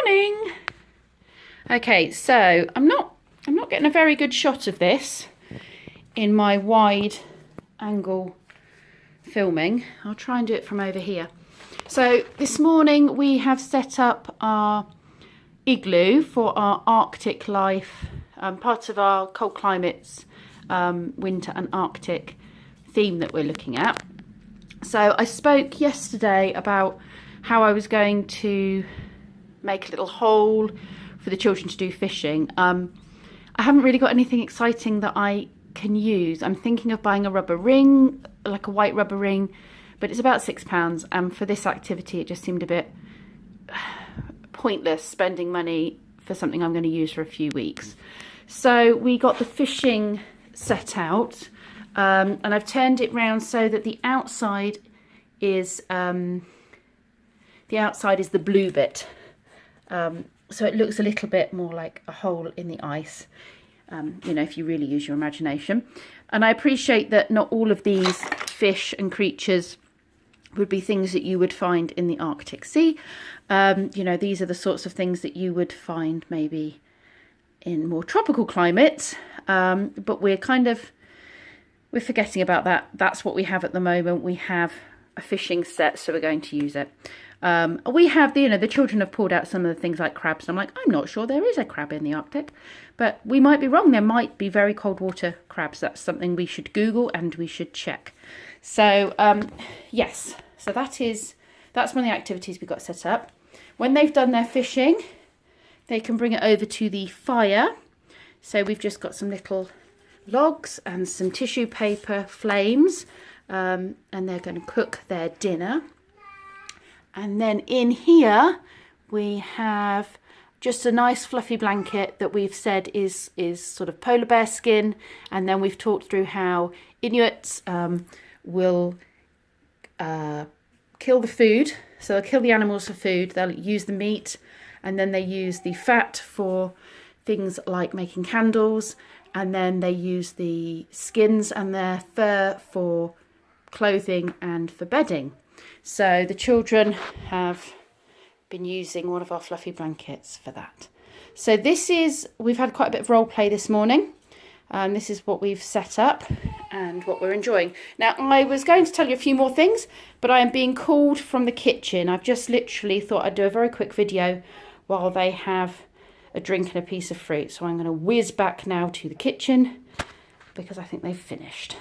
Morning. Okay, so I'm not getting a very good shot of this in my wide angle filming. I'll try and do it from over here. So this morning we have set up our igloo for our Arctic life, part of our cold climates, winter and Arctic theme that we're looking at. So I spoke yesterday about how I was going to make a little hole for the children to do fishing. I haven't really got anything exciting that I can use. I'm thinking of buying a rubber ring, like a white rubber ring, but it's about £6, and for this activity it just seemed a bit pointless spending money for something I'm going to use for a few weeks. So we got the fishing set out, and I've turned it round so that the outside is the blue bit. So it looks a little bit more like a hole in the ice, you know, if you really use your imagination. And I appreciate that not all of these fish and creatures would be things that you would find in the Arctic Sea. You know, these are the sorts of things that you would find maybe in more tropical climates, but we're forgetting about that. That's what we have at the moment. We have a fishing set, so we're going to use it. We have, the children have pulled out some of the things like crabs. I'm like, I'm not sure there is a crab in the Arctic, but we might be wrong. There might be very cold water crabs. That's something we should Google and we should check. So, yes, so that's one of the activities we got set up. When they've done their fishing, they can bring it over to the fire. So we've just got some little logs and some tissue paper flames, and they're going to cook their dinner. And then in here we have just a nice fluffy blanket that we've said is sort of polar bear skin. And then we've talked through how Inuits will kill the food. So they'll kill the animals for food. They'll use the meat, and then they use the fat for things like making candles. And then they use the skins and their fur for clothing and for bedding. So the children have been using one of our fluffy blankets for that. So we've had quite a bit of role play this morning. This is what we've set up and what we're enjoying. Now, I was going to tell you a few more things, but I am being called from the kitchen. I've just literally thought I'd do a very quick video while they have a drink and a piece of fruit. So I'm going to whiz back now to the kitchen because I think they've finished.